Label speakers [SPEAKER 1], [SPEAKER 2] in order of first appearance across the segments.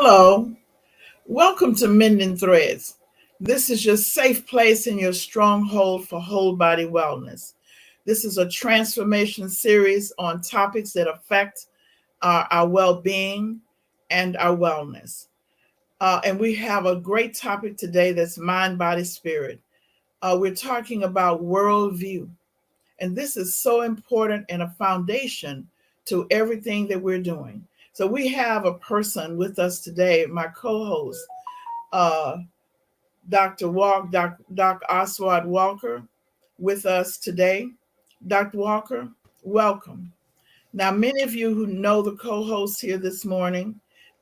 [SPEAKER 1] Hello, welcome to Mending Threads. This is your safe place and your stronghold for whole body wellness. This is a transformation series on topics that affect our well being and our wellness. And we have a great topic today that's mind, body, spirit. We're talking about worldview. And this is so important and a foundation to everything that we're doing. So we have a person with us today, my co-host, uh, Doc Aswald Walker, with us today. Dr. Walker, welcome. Now, many of you who know the co-host here this morning,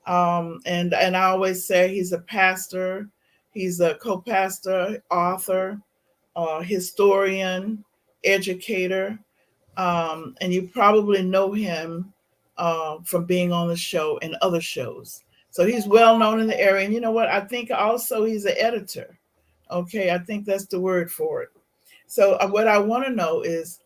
[SPEAKER 1] and I always say he's a pastor, he's a co-pastor, author, historian, educator, and you probably know him from being on the show and other shows. So he's well known in the area. And you know what? I think also he's an editor. Okay, I think that's the word for it. So what I want to know is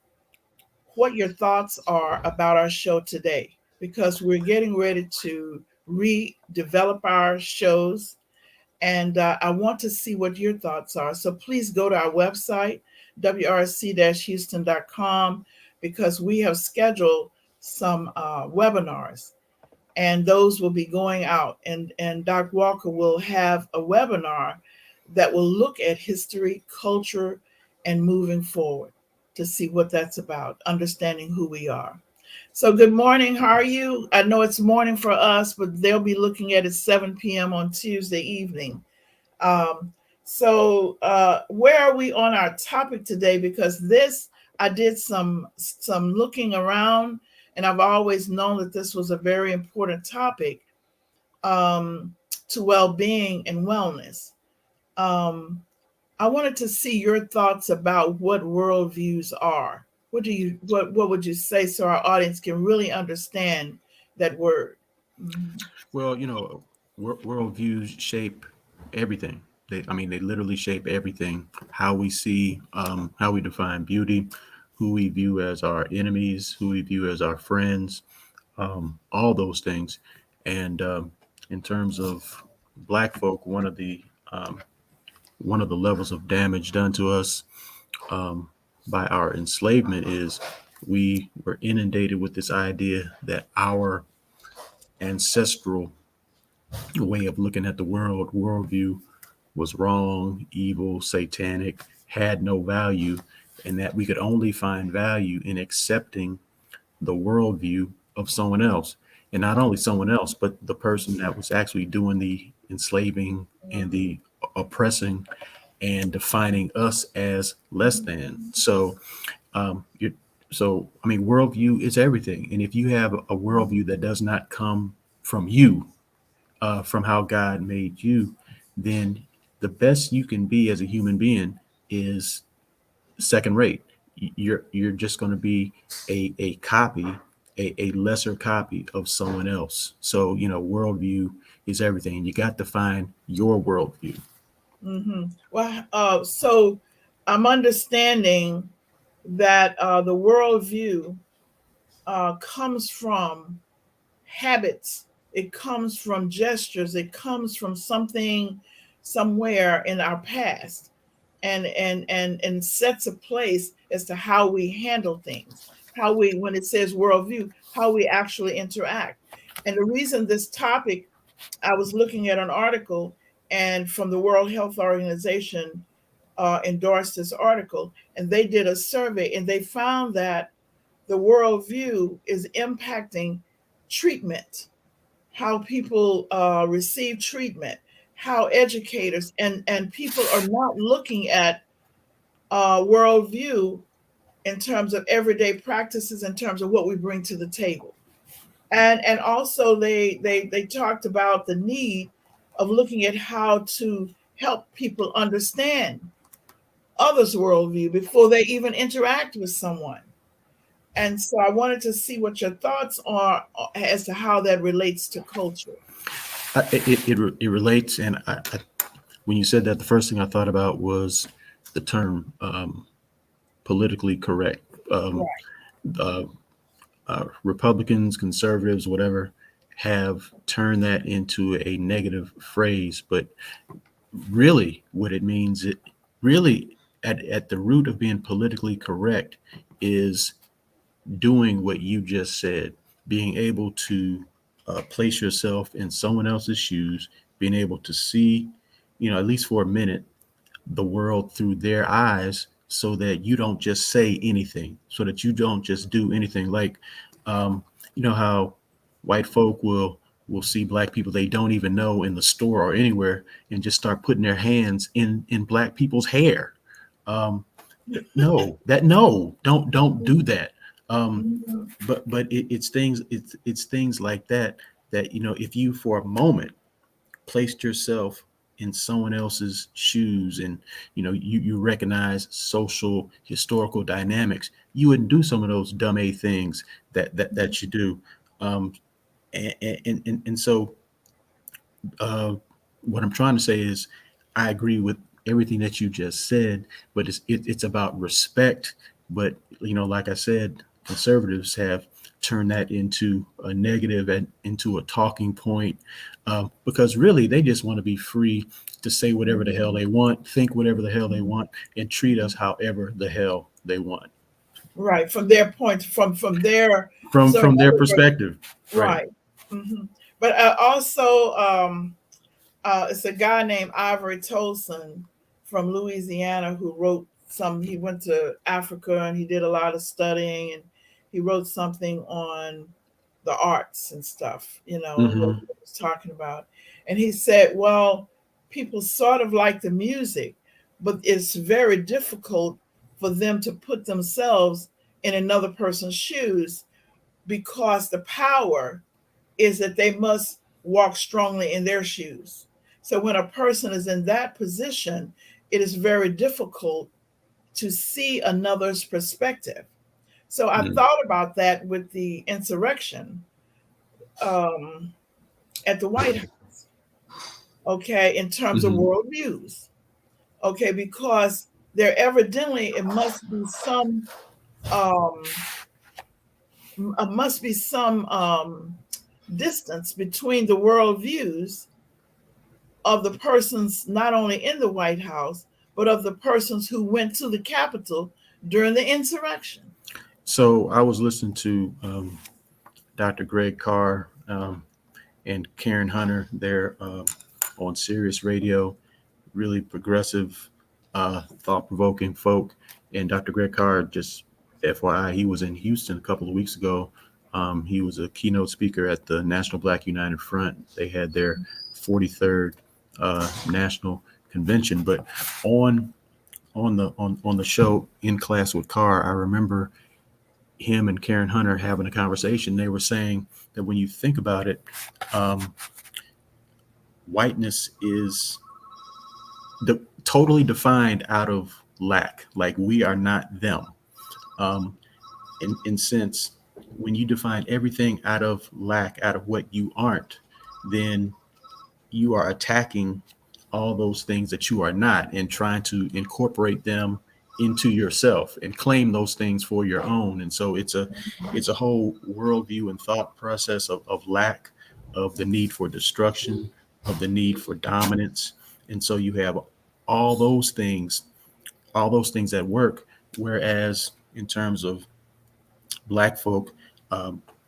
[SPEAKER 1] what your thoughts are about our show today, because we're getting ready to redevelop our shows, and I want to see what your thoughts are. So please go to our website, wrc-houston.com, because we have scheduled some webinars, and those will be going out. And Doc Walker will have a webinar that will look at history, culture, and moving forward to see what that's about, understanding who we are. So good morning. How are you? I know it's morning for us, but they'll be looking at it 7 p.m. on Tuesday evening. Where are we on our topic today? Because this, I did some looking around, and I've always known that this was a very important topic to well-being and wellness. Um, I wanted to see your thoughts about what worldviews are. What would you say so our audience can really understand that word? Mhm.
[SPEAKER 2] Well, worldviews shape everything. They literally shape everything. How we see, how we define beauty, who we view as our enemies, who we view as our friends, all those things. And in terms of Black folk, um, one of the levels of damage done to us um, by our enslavement is we were inundated with this idea that our ancestral way of looking at the worldview, was wrong, evil, satanic, had no value, and that we could only find value in accepting the worldview of someone else. And not only someone else, but the person that was actually doing the enslaving and the oppressing and defining us as less than. You worldview is everything. And if you have a worldview that does not come from you, from how God made you, then the best you can be as a human being is second rate. You're just going to be a copy, a lesser copy of someone else. So worldview is everything. You got to find your worldview.
[SPEAKER 1] Well, so I'm understanding that the worldview comes from habits, it comes from gestures, it comes from something somewhere in our past, and sets a place as to how we handle things, how we, when it says worldview, how we actually interact. And the reason this topic, I was looking at an article, and from the World Health Organization endorsed this article, and they did a survey, and they found that the worldview is impacting treatment, how people receive treatment, how educators and people are not looking at worldview in terms of everyday practices, in terms of what we bring to the table. And also they talked about the need of looking at how to help people understand others' worldview before they even interact with someone. And so I wanted to see what your thoughts are as to how that relates to culture.
[SPEAKER 2] It relates, and when you said that, the first thing I thought about was the term politically correct.
[SPEAKER 1] Right.
[SPEAKER 2] Uh, Republicans, conservatives, whatever, have turned that into a negative phrase. But really, what it means, it really at the root of being politically correct is doing what you just said, being able to place yourself in someone else's shoes, being able to see, at least for a minute, the world through their eyes, so that you don't just say anything, so that you don't just do anything. Like, um, you know how white folk will see black people they don't even know in the store or anywhere, and just start putting their hands in black people's hair. Um, no, don't do that. Um,
[SPEAKER 1] Mhm.
[SPEAKER 2] but it's things like that, that if you for a moment placed yourself in someone else's shoes, and you recognize social historical dynamics, you wouldn't do some of those dumb a things that you do. um and so, uh, what I'm trying to say is, I agree with everything that you just said, but it's about respect. But like I said, conservatives have turned that into a negative and into a talking point, because really they just want to be free to say whatever the hell they want, think whatever the hell they want, and treat us however the hell they want,
[SPEAKER 1] Right, from their point, from their, so in
[SPEAKER 2] from their
[SPEAKER 1] other words,
[SPEAKER 2] perspective. Right.
[SPEAKER 1] right. Hmm. But also, it's a guy named Ivory Tolson from Louisiana who wrote some. He went to Africa and he did a lot of studying, and he wrote something on the arts and stuff, and what
[SPEAKER 2] Hmm.
[SPEAKER 1] he was talking about. And he said, well, people sort of like the music, but it's very difficult for them to put themselves in another person's shoes, because the power is that they must walk strongly in their shoes. So when a person is in that position, it is very difficult to see another's perspective. So I thought about that with the insurrection, um, at the White House, okay, in terms of
[SPEAKER 2] Hmm.
[SPEAKER 1] worldviews, okay, because there evidently it um, must be some distance between the worldviews of the persons not only in the White House, but of the persons who went to the Capitol during the insurrection.
[SPEAKER 2] So I was listening to Dr. Greg Carr, and Karen Hunter there, on Sirius Radio, really progressive, thought provoking folk. And Dr. Greg Carr, just FYI, he was in Houston a couple of weeks ago. He was a keynote speaker at the National Black United Front. They had their 43rd national convention. But on on the show In Class with Carr, I remember him and Karen Hunter having a conversation. They were saying that when you think about it, um, whiteness is totally defined out of lack. Like, we are not them. Um, in sense, when you define everything out of lack, out of what you aren't, then you are attacking all those things that you are not, and trying to incorporate them into yourself and claim those things for your own. And so it's a whole worldview and thought process of lack, of the need for destruction, of the need for dominance. And so you have all those things, all those things at work. Whereas in terms of black folk,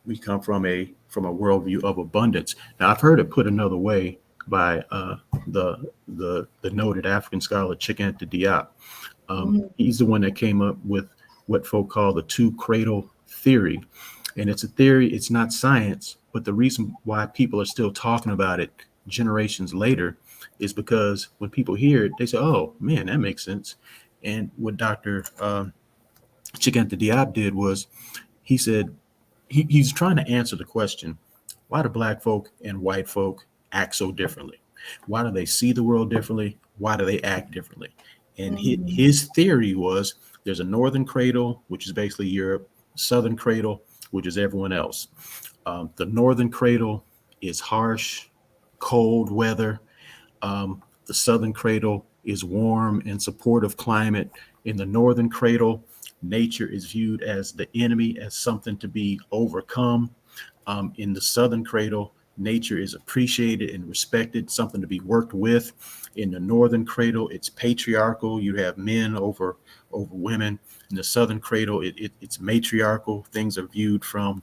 [SPEAKER 2] we come from a worldview of abundance. Now, I've heard it put another way by the noted African scholar Chikante Diop.
[SPEAKER 1] Mhm.
[SPEAKER 2] He's the one that came up with what folk call the two cradle theory, and it's a theory. It's not science, but the reason why people are still talking about it generations later is because when people hear it, they say, "Oh man, that makes sense." And what Dr. Chikante Diop did was, he said, he's trying to answer the question, why do black folk and white folk act so differently? Why do they see the world differently? Why do they act differently? And
[SPEAKER 1] Mhm.
[SPEAKER 2] his theory was, there's a northern cradle, which is basically Europe, southern cradle, which is everyone else. The northern cradle is harsh, cold weather. The southern cradle is warm and supportive climate. In the northern cradle, nature is viewed as the enemy, as something to be overcome. In the southern cradle, Nature is appreciated and respected, something to be worked with. In the northern cradle, it's patriarchal. You have men over women. In the southern cradle, it's matriarchal. Things are viewed from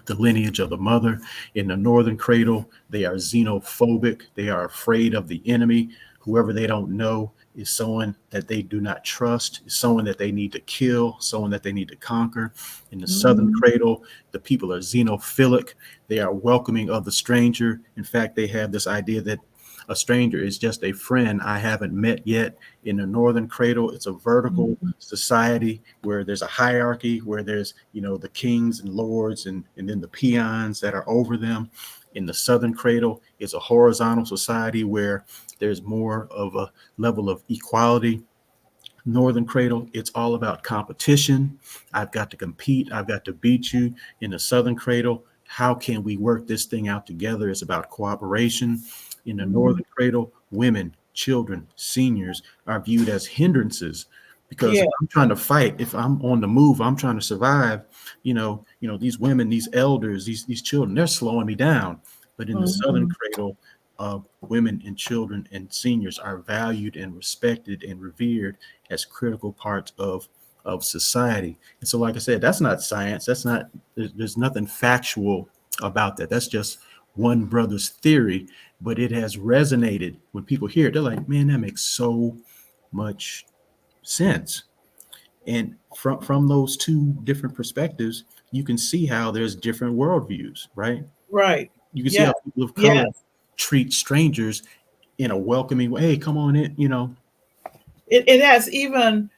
[SPEAKER 2] the lineage of the mother. In the northern cradle, they are xenophobic. They are afraid of the enemy. Whoever they don't know is someone that they do not trust, is someone that they need to kill, someone that they need to conquer. In the southern
[SPEAKER 1] Mhm.
[SPEAKER 2] cradle, the people are xenophilic. They are welcoming of the stranger. In fact, they have this idea that a stranger is just a friend I haven't met yet. In the northern cradle, it's a vertical
[SPEAKER 1] Mhm.
[SPEAKER 2] society where there's a hierarchy, where there's, the kings and lords, and then the peons that are over them. In the southern cradle, it's a horizontal society where there's more of a level of equality. Northern cradle, it's all about competition. I've got to compete. I've got to beat you. In the southern cradle, how can we work this thing out together? It's about cooperation. In the
[SPEAKER 1] Mhm.
[SPEAKER 2] northern cradle, women, children, seniors are viewed as hindrances, because
[SPEAKER 1] Yeah.
[SPEAKER 2] if I'm trying to fight, if I'm on the move, I'm trying to survive. These women, these elders, these children, they're slowing me down. But in the southern
[SPEAKER 1] Mhm.
[SPEAKER 2] cradle, women and children and seniors are valued and respected and revered as critical parts of society. And so, like I said, that's not science. That's not. There's nothing factual about that. That's just one brother's theory, but it has resonated when people hear it. They're like, "Man, that makes so much sense." And from those two different perspectives, you can see how there's different worldviews, right?
[SPEAKER 1] Right.
[SPEAKER 2] You can see
[SPEAKER 1] Yes.
[SPEAKER 2] how people of color
[SPEAKER 1] Yes.
[SPEAKER 2] treat strangers in a welcoming way. Hey, come on in.
[SPEAKER 1] It has even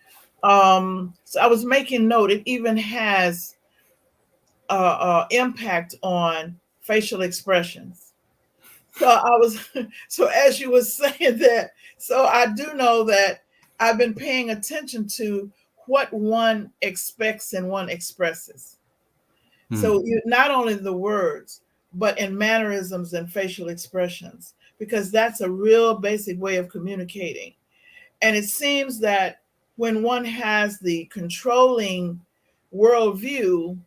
[SPEAKER 1] so I was making note, it even has impact on facial expressions. So I was so as you were saying that, so I do know that I've been paying attention to what one expects and one expresses. So
[SPEAKER 2] Hmm.
[SPEAKER 1] not only the words, but in mannerisms and facial expressions, because that's a real basic way of communicating. And it seems that when one has the controlling worldview,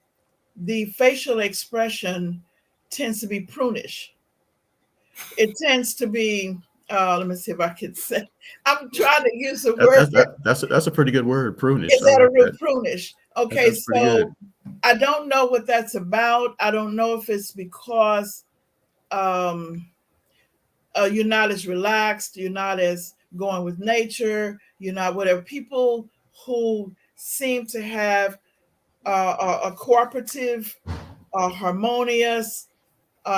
[SPEAKER 1] the facial expression tends to be prunish. It tends to be, let me see if I can say, I'm trying to use a
[SPEAKER 2] That,
[SPEAKER 1] word.
[SPEAKER 2] that's a pretty good word, prunish.
[SPEAKER 1] Is
[SPEAKER 2] I
[SPEAKER 1] that a
[SPEAKER 2] like
[SPEAKER 1] real
[SPEAKER 2] that.
[SPEAKER 1] prunish? Okay,
[SPEAKER 2] That's pretty
[SPEAKER 1] so
[SPEAKER 2] good.
[SPEAKER 1] I don't know what that's about. I don't know if it's because um, you're not as relaxed, you're not as going with nature, you're not whatever. People who seem to have a cooperative, harmonious,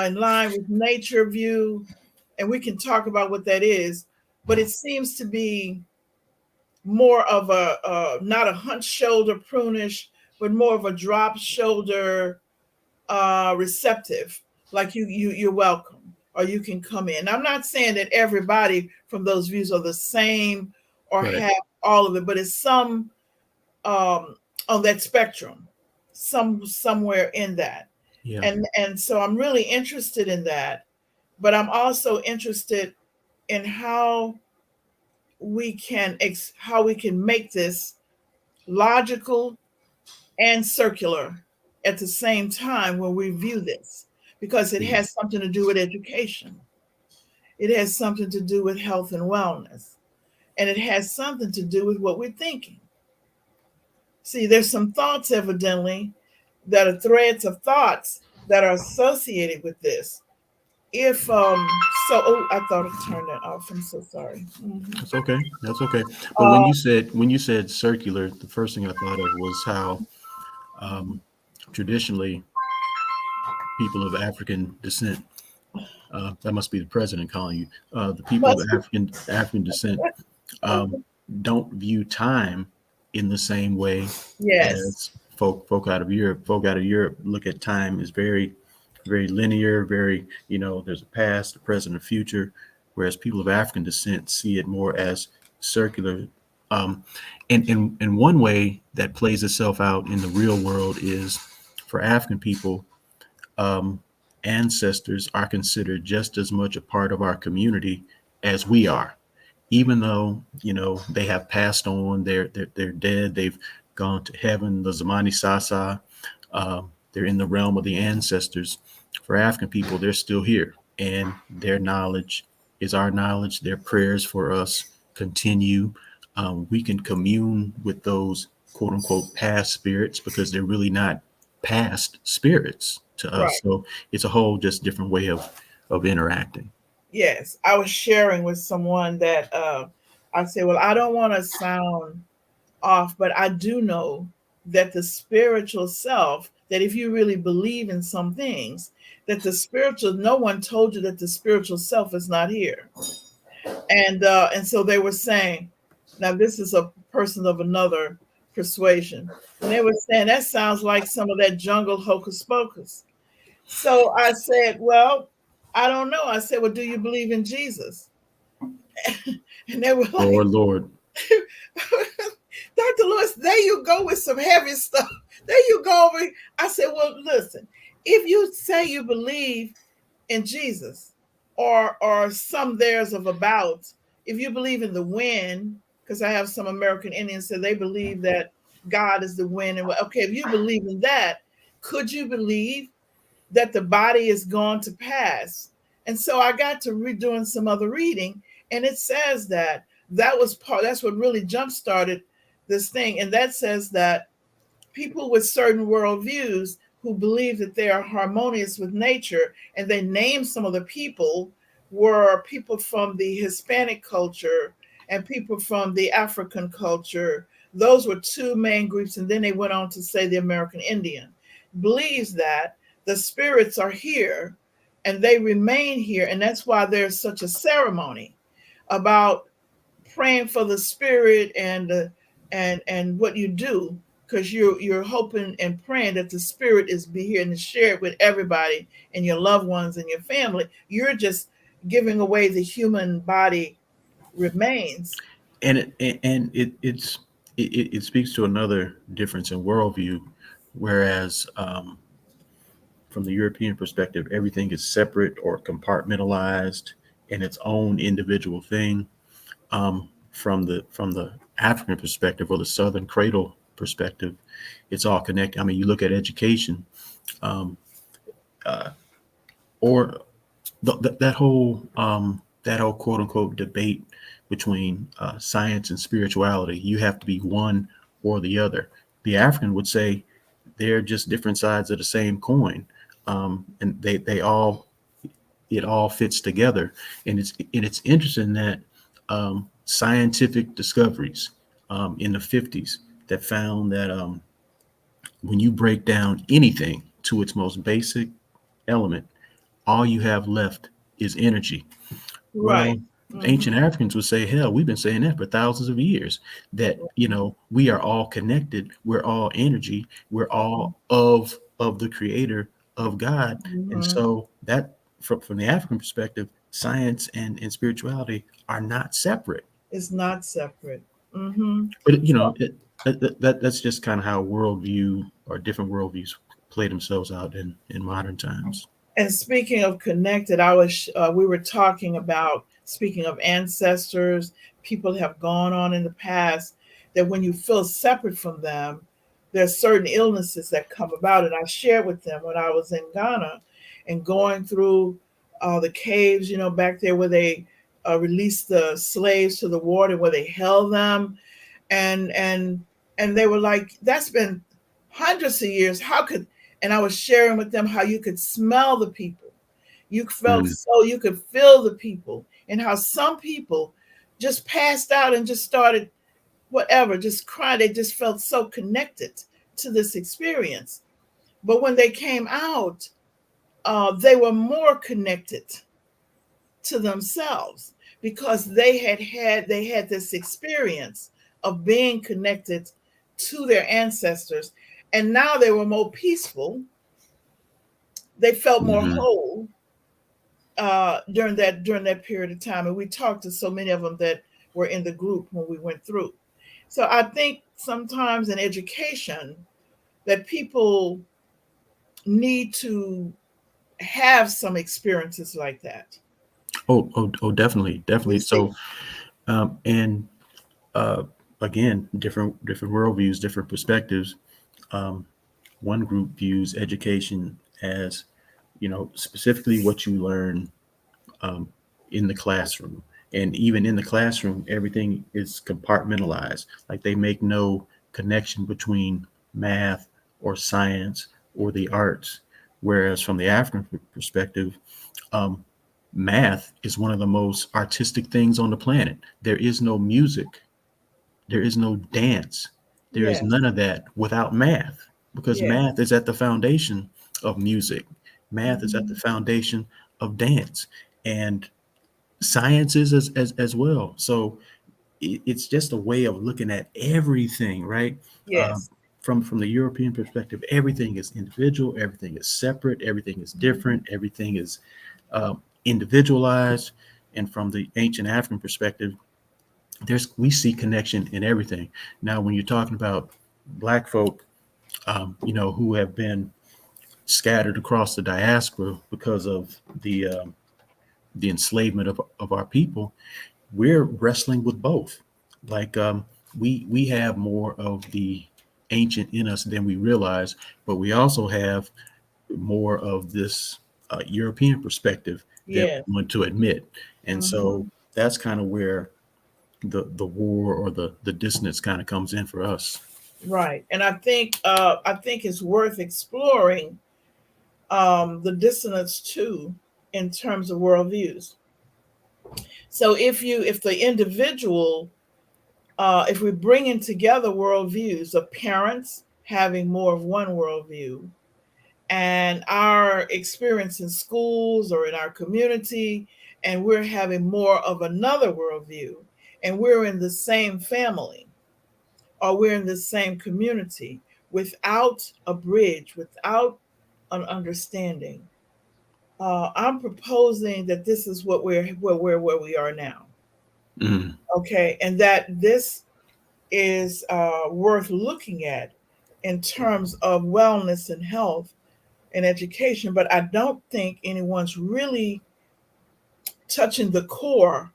[SPEAKER 1] in line with nature view, and we can talk about what that is, but it seems to be more of a not a hunch shoulder prunish, but more of a drop shoulder receptive, like you're welcome or you can come in. I'm not saying that everybody from those views are the same or
[SPEAKER 2] Right.
[SPEAKER 1] have all of it, but it's some um, on that spectrum, somewhere in that.
[SPEAKER 2] Yeah.
[SPEAKER 1] And so I'm really interested in that, but I'm also interested in how we can make this logical and circular at the same time when we view this, because it
[SPEAKER 2] Mhm.
[SPEAKER 1] has something to do with education. It has something to do with health and wellness. And it has something to do with what we're thinking. See, there's some thoughts, evidently, that are threads of thoughts that are associated with this. If oh, I thought I turned that off. I'm so sorry.
[SPEAKER 2] That's okay. That's okay. But
[SPEAKER 1] Uh,
[SPEAKER 2] when you said circular, the first thing I thought of was how um, traditionally people of African descent, that must be the president calling you, the people of
[SPEAKER 1] must
[SPEAKER 2] African descent um, don't view time in the same way
[SPEAKER 1] yes.
[SPEAKER 2] as folk out of Europe. Folk out of Europe look at time as very linear, very, there's a past, a present, a future, whereas people of African descent see it more as circular. Um, and one way that plays itself out in the real world is for African people, um, ancestors are considered just as much a part of our community as we are, even though they have passed on, they're dead, they've gone to heaven, the Zamani Sasa. they're in the realm of the ancestors. For African people, they're still here, and their knowledge is our knowledge. Their prayers for us continue. We can commune with those quote unquote past spirits because they're really not past spirits to us.
[SPEAKER 1] Right.
[SPEAKER 2] So it's a whole just different way of interacting.
[SPEAKER 1] Yes. I was sharing with someone that I said, well, I don't want to sound off, but I do know that the spiritual self, that if you really believe in some things, that the spiritual, no one told you that the spiritual self is not here. And so they were saying, now this is a person of another persuasion, and they were saying that sounds like some of that jungle hocus pocus. So I said, well, I don't know. I said, well, do you believe in Jesus? And they were like,
[SPEAKER 2] Lord, Lord.
[SPEAKER 1] Dr. Lewis, there you go with some heavy stuff. There you go over. I said, well, listen, if you say you believe in Jesus, or some there's of about, if you believe in the wind, because I have some American Indians say they believe that God is the wind, and okay, if you believe in that, could you believe that the body is going to pass? And so I got to redoing some other reading, and it says that that was part. That's what really jump started this thing, and that says that people with certain worldviews who believe that they are harmonious with nature, and they name some of the people were people from the Hispanic culture and people from the African culture. Those were two main groups, and then they went on to say the American Indian believes that the spirits are here and they remain here, and that's why there's such a ceremony about praying for the spirit and what you do, because you're hoping and praying that the spirit is be here and to share it with everybody and your loved ones and your family. You're just giving away the human body remains.
[SPEAKER 2] And it speaks to another difference in worldview, whereas from the European perspective, everything is separate or compartmentalized in its own individual thing. From the African perspective or the Southern cradle perspective, it's all connected. I mean, you look at education, um, uh, or that whole quote unquote debate between science and spirituality. You have to be one or the other. The African would say they're just different sides of the same coin, and they all it all fits together. And it's interesting that scientific discoveries in the 50s that found that when you break down anything to its most basic element, all you have left is energy.
[SPEAKER 1] Right.
[SPEAKER 2] Well,
[SPEAKER 1] Hmm.
[SPEAKER 2] ancient Africans would say, hell, we've been saying that for thousands of years, that, we are all connected. We're all energy. We're all of the creator, of God. And
[SPEAKER 1] Hmm.
[SPEAKER 2] so that from the African perspective, science and spirituality are not separate.
[SPEAKER 1] It's not separate. Hmm.
[SPEAKER 2] But, that's just kind of how worldview or different worldviews play themselves out in modern times.
[SPEAKER 1] And speaking of connected, we were talking about, speaking of ancestors, people have gone on in the past, that when you feel separate from them, there's certain illnesses that come about. And I shared with them when I was in Ghana and going through the caves, back there where they released the slaves to the water, where they held them, and and and they were like, that's been hundreds of years. How could, and I was sharing with them how you could smell the people. You felt,
[SPEAKER 2] Mm,
[SPEAKER 1] so you could feel the people, and how some people just passed out and just started whatever, just crying. They just felt so connected to this experience. But when they came out, they were more connected to themselves, because they had this experience of being connected to their ancestors, and now they were more peaceful. They felt more
[SPEAKER 2] mhm.
[SPEAKER 1] whole during that period of time, and we talked to so many of them that were in the group when we went through. So I think sometimes in education that people need to have some experiences like that.
[SPEAKER 2] Oh, definitely,
[SPEAKER 1] You
[SPEAKER 2] definitely.
[SPEAKER 1] see.
[SPEAKER 2] So, and uh, again, different worldviews, different perspectives. Um, one group views education as, specifically what you learn um, in the classroom. And even in the classroom, everything is compartmentalized. Like they make no connection between math or science or the arts. Whereas from the African perspective, um, math is one of the most artistic things on the planet. There is no music, there is no dance, there is
[SPEAKER 1] Yes.
[SPEAKER 2] none of that without math, because
[SPEAKER 1] Yes.
[SPEAKER 2] math is at the foundation of music. Math is at the
[SPEAKER 1] Mhm.
[SPEAKER 2] foundation of dance. And sciences as well. So it's just a way of looking at everything, right? Um,
[SPEAKER 1] Yes.
[SPEAKER 2] from the European perspective, everything is individual, everything is separate, everything is
[SPEAKER 1] Mhm.
[SPEAKER 2] different, everything is individualized. And from the ancient African perspective, we see connection in everything. Now, when you're talking about Black folk, who have been scattered across the diaspora because of the enslavement of our people, we're wrestling with both. Like we have more of the ancient in us than we realize, but we also have more of this European perspective than
[SPEAKER 1] Yes.
[SPEAKER 2] we want to admit. And so
[SPEAKER 1] Mhm.
[SPEAKER 2] that's kind of where the war or the dissonance kind of comes in for us.
[SPEAKER 1] Right. And I think it's worth exploring the dissonance too in terms of worldviews. So if the individual, if we're bringing together worldviews of parents having more of one worldview and our experience in schools or in our community, and we're having more of another worldview, and we're in the same family or we're in the same community without a bridge, without an understanding. I'm proposing that this is what where we are now.
[SPEAKER 2] Mm,
[SPEAKER 1] Okay, and that this is worth looking at in terms of wellness and health and education. But I don't think anyone's really touching the core,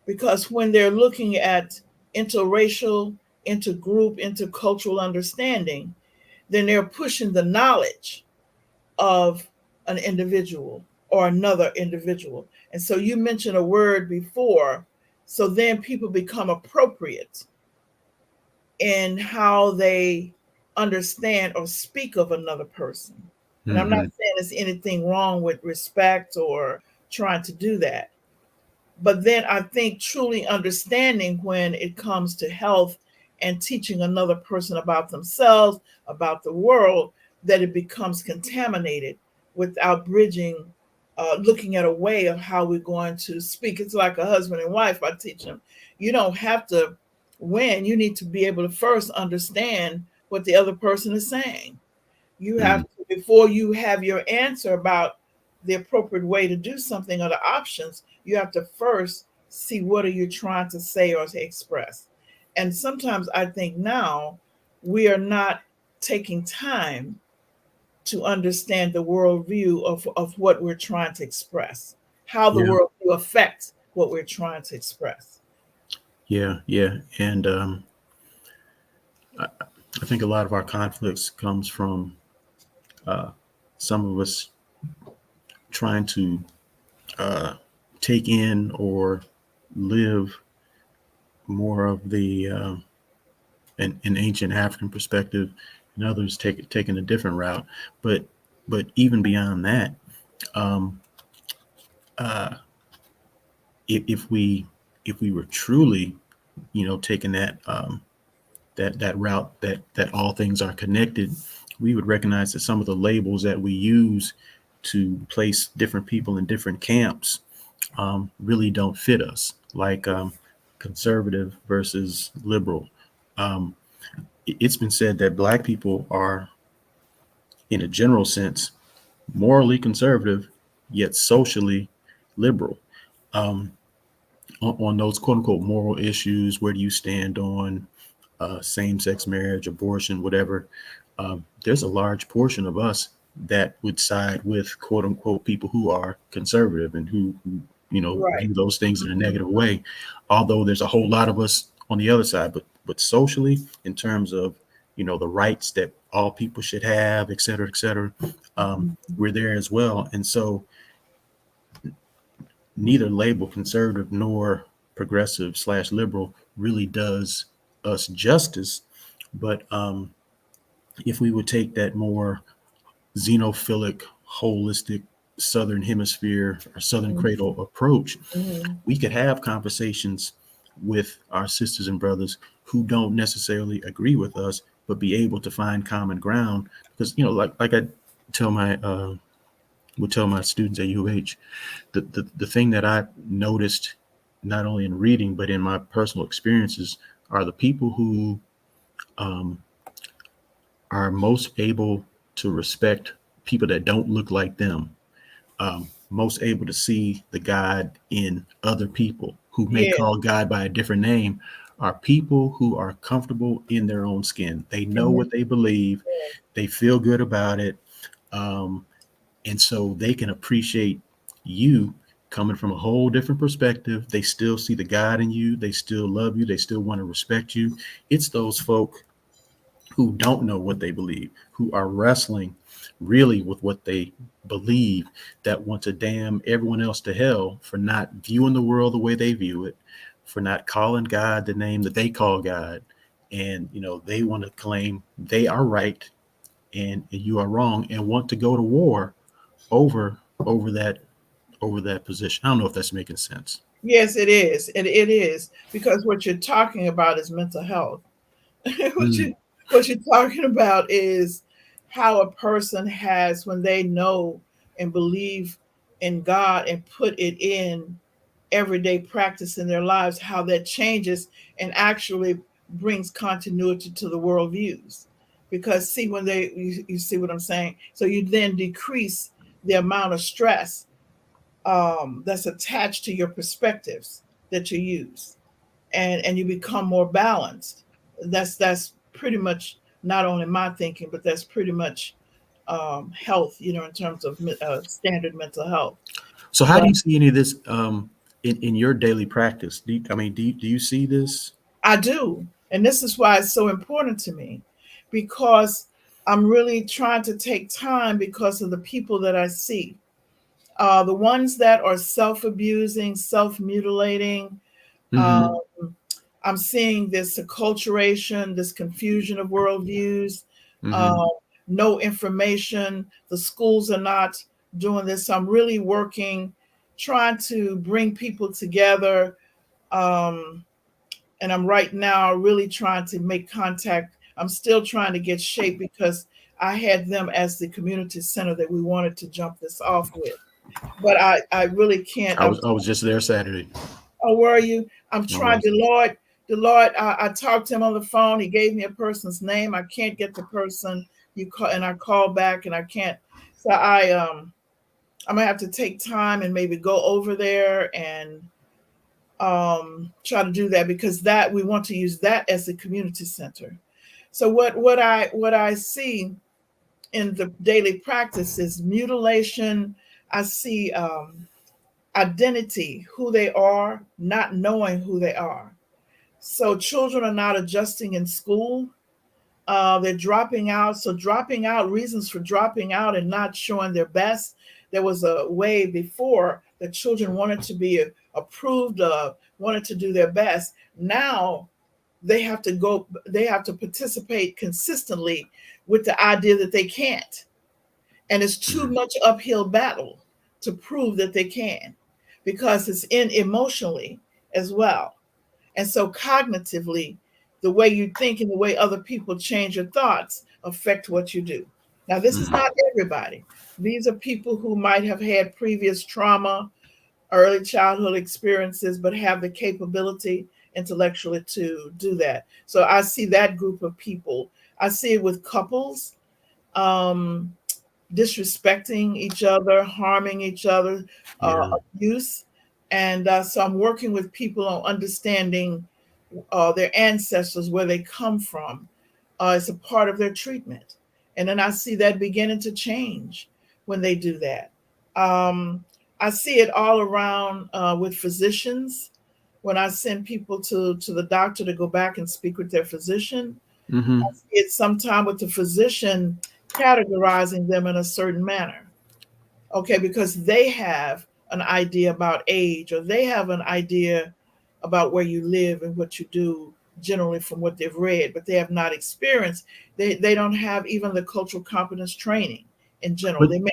[SPEAKER 1] because when they're looking at interracial, intergroup, intercultural understanding, then they're pushing the knowledge of an individual or another individual. And so you mentioned a word before, so then people become appropriate in how they understand or speak of another person. And I'm not
[SPEAKER 2] hmm
[SPEAKER 1] saying there's anything wrong with respect or trying to do that. But then I think truly understanding when it comes to health and teaching another person about themselves, about the world, that it becomes contaminated without bridging, looking at a way of how we're going to speak. It's like a husband and wife. I teach them, you don't have to win. You need to be able to first understand what the other person is saying. You have
[SPEAKER 2] mm,
[SPEAKER 1] to, before you have your answer about the appropriate way to do something or the options, you have to first see what are you trying to say or to express. And sometimes I think now we are not taking time to understand the worldview of what we're trying to express, how the
[SPEAKER 2] yeah,
[SPEAKER 1] worldview affects what we're trying to express.
[SPEAKER 2] yeah. And I, I think a lot of our conflicts comes from uh, some of us trying to uh, take in or live more of the an ancient African perspective, and others taking a different route. But even beyond that, um, uh, if if we were truly, taking that route, that all things are connected, we would recognize that some of the labels that we use to place different people in different camps really don't fit us, like conservative versus liberal. Um, it's been said that Black people are, in a general sense, morally conservative, yet socially liberal. Um, on those quote unquote moral issues, where do you stand on same sex marriage, abortion, whatever? There's a large portion of us that would side with quote unquote people who are conservative and who
[SPEAKER 1] Right.
[SPEAKER 2] view those things in a
[SPEAKER 1] Mhm.
[SPEAKER 2] negative way. Although there's a whole lot of us on the other side, but socially, in terms of the rights that all people should have, et cetera, et cetera.
[SPEAKER 1] Mhm.
[SPEAKER 2] We're there as well. And so neither label conservative nor progressive slash liberal really does us justice. But if we would take that more xenophilic, holistic Southern Hemisphere or Southern cradle approach,
[SPEAKER 1] Mhm.
[SPEAKER 2] we could have conversations with our sisters and brothers who don't necessarily agree with us, but be able to find common ground. Because like I tell my would tell my students at UH, the thing that I noticed not only in reading but in my personal experiences are the people who um, are most able to respect people that don't look like them, most able to see the God in other people who may
[SPEAKER 1] Yeah.
[SPEAKER 2] call God by a different name, are people who are comfortable in their own skin. They know
[SPEAKER 1] Mhm.
[SPEAKER 2] what they believe, they feel good about it, um, and so they can appreciate you coming from a whole different perspective. They still see the God in you, they still love you, they still want to respect you. It's those folk who don't know what they believe, who are wrestling really with what they believe, that want to damn everyone else to hell for not viewing the world the way they view it, for not calling God the name that they call God. And, they want to claim they are right and you are wrong and want to go to war over over that that position. I don't know if that's making sense.
[SPEAKER 1] Yes, it is. It is because what you're talking about is mental health. what
[SPEAKER 2] Mm,
[SPEAKER 1] you what you're talking about is how a person has when they know and believe in God and put it in everyday practice in their lives, how that changes and actually brings continuity to the worldviews. Because see, when you see what I'm saying, so you then decrease the amount of stress that's attached to your perspectives that you use, and you become more balanced. That's pretty much not only my thinking, but that's pretty much health, in terms of standard mental health.
[SPEAKER 2] so how do
[SPEAKER 1] But
[SPEAKER 2] you see any of this in your daily practice? Do you see this?
[SPEAKER 1] I do, and this is why it's so important to me, because I'm really trying to take time because of the people that I see. The ones that are self abusing, self mutilating. Um,
[SPEAKER 2] Mm-hmm.
[SPEAKER 1] I'm seeing this acculturation, this confusion of worldviews, uh,
[SPEAKER 2] Mm-hmm.
[SPEAKER 1] no information. The schools are not doing this. So I'm really working, trying to bring people together. Um, and I'm right now really trying to make contact. I'm still trying to get shape because I had them as the community center that we wanted to jump this off with. But I really can't.
[SPEAKER 2] I was just there Saturday.
[SPEAKER 1] Oh, where are you? I'm
[SPEAKER 2] I
[SPEAKER 1] trying.
[SPEAKER 2] was.
[SPEAKER 1] The Lord. I talked to him on the phone. He gave me a person's name. I can't get the person you call, and I call back, and I can't. So I'm gonna have to take time and maybe go over there and try to do that because that we want to use that as a community center. So what I see in the daily practice is mutilation. I see identity, who they are, not knowing who they are. So children are not adjusting in school. They're dropping out. So dropping out, reasons for dropping out and not showing their best. There was a way before that children wanted to be approved of, wanted to do their best. Now they have to participate consistently with the idea that they can't. And it's too
[SPEAKER 2] Mm-hmm.
[SPEAKER 1] much uphill battle to prove that they can because it's in emotionally as well. And so cognitively, the way you think and the way other people change your thoughts affect what you do. Now, this is not
[SPEAKER 2] Mm-hmm.
[SPEAKER 1] everybody. These are people who might have had previous trauma, early childhood experiences, but have the capability intellectually to do that. So I see that group of people. I see it with couples. Um, Disrespecting each other, harming each other, uh,
[SPEAKER 2] Yeah.
[SPEAKER 1] abuse. And so I'm working with people on understanding their ancestors, where they come from, as a part of their treatment. And then I see that beginning to change when they do that. Um, I see it all around with physicians. When I send people to the doctor to go back and speak with their physician,
[SPEAKER 2] Mm-hmm.
[SPEAKER 1] It's sometime with the physician categorizing them in a certain manner. Okay, because they have an idea about age, or they have an idea about where you live and what you do, generally from what they've read, but they have not experienced. They don't have even the cultural competence training in general.
[SPEAKER 2] But
[SPEAKER 1] They may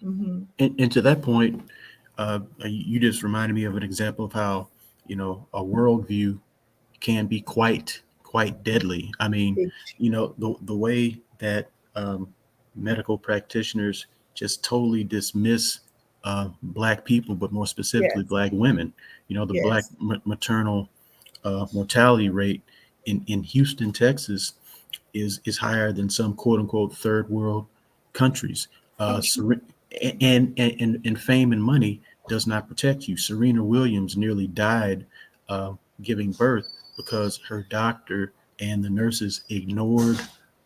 [SPEAKER 1] have,
[SPEAKER 2] and to that point, you just reminded me of an example of how a worldview can be quite deadly. I mean, the way that medical practitioners just totally dismiss black people, but more specifically
[SPEAKER 1] yes,
[SPEAKER 2] black women. The black
[SPEAKER 1] yes,
[SPEAKER 2] maternal mortality rate in Houston, Texas, is higher than some quote unquote third world countries.
[SPEAKER 1] oh,
[SPEAKER 2] Uh,
[SPEAKER 1] true.
[SPEAKER 2] and fame and money does not protect you. Serena Williams nearly died giving birth because her doctor and the nurses ignored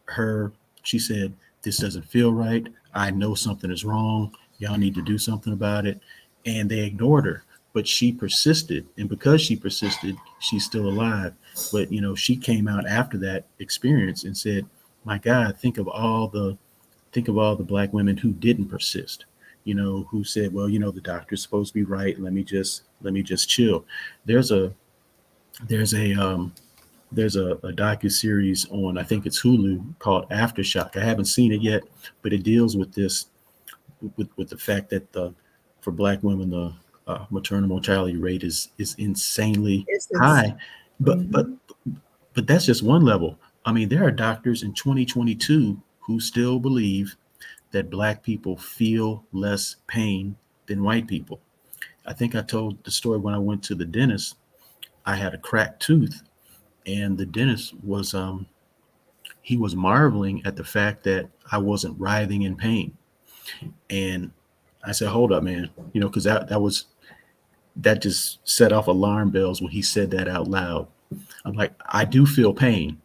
[SPEAKER 2] her. She said, "This doesn't feel right. I know something is wrong. Y'all need to do something about it." And they ignored her. But she persisted. And because she persisted, she's still alive. But, she came out after that experience and said, my God, think of all the black women who didn't persist, who said, well, the doctor's supposed to be right. Let me just chill. There's a there's a there's a docu series on, I think it's Hulu, called Aftershock. I haven't seen it yet, but it deals with this, with the fact that for black women the maternal mortality rate is insanely
[SPEAKER 1] It's
[SPEAKER 2] high. But but
[SPEAKER 1] mhm.
[SPEAKER 2] but that's just one level. I mean, there are doctors in 2022 who still believe that black people feel less pain than white people. I think I told the story when I went to the dentist. I had a cracked tooth, and the dentist was he was marveling at the fact that I wasn't writhing in pain. And I said, "Hold up, man," because that just set off alarm bells when he said that out loud. I'm like, I do feel pain.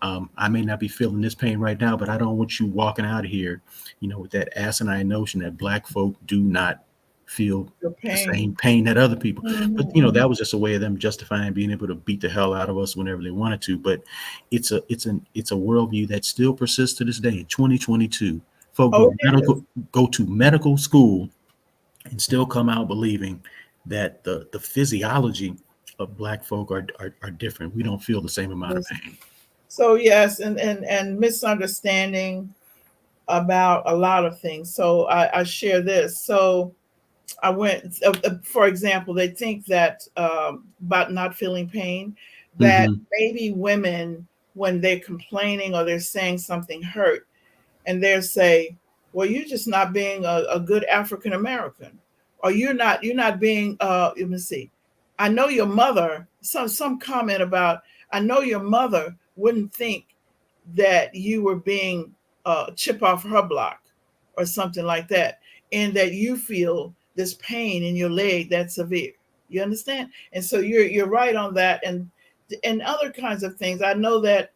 [SPEAKER 2] I may not be feeling this pain right now, but I don't want you walking out of here, with that asinine notion that black folk do not feel
[SPEAKER 1] Your
[SPEAKER 2] the same
[SPEAKER 1] pain.
[SPEAKER 2] pain that other people. But
[SPEAKER 1] Mhm.
[SPEAKER 2] that was just a way of them justifying being able to beat the hell out of us whenever they wanted to. But it's a worldview that still persists to this day in 2022. Folk
[SPEAKER 1] Oh, it is.
[SPEAKER 2] go to medical school and still come out believing that the physiology of black folk are different. We don't feel the same amount of
[SPEAKER 1] Yes.
[SPEAKER 2] pain.
[SPEAKER 1] So yes, and misunderstanding about a lot of things. So I share this. So I went, for example, they think that about not feeling pain, that
[SPEAKER 2] Hmm.
[SPEAKER 1] maybe women, when they're complaining or they're saying something hurt, and they'll say, "Well, you're just not being a good African American, or you're not being." Let me see. I know your mother. Some comment about, I know your mother wouldn't think that you were being chip off her block or something like that, and that you feel this pain in your leg that's severe. You understand? And so you're right on that, and other kinds of things. I know that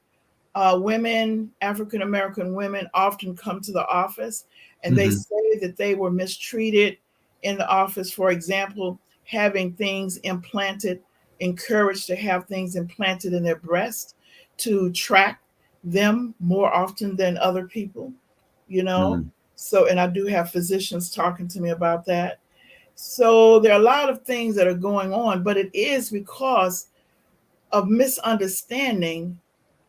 [SPEAKER 1] women, African American women, often come to the office and they
[SPEAKER 2] Hmm.
[SPEAKER 1] say that they were mistreated in the office. For example, having things implanted, encouraged to have things implanted in their breast to track them more often than other people, you know.
[SPEAKER 2] Hmm.
[SPEAKER 1] So, and I do have physicians talking to me about that. So, there are a lot of things that are going on, but it is because of misunderstanding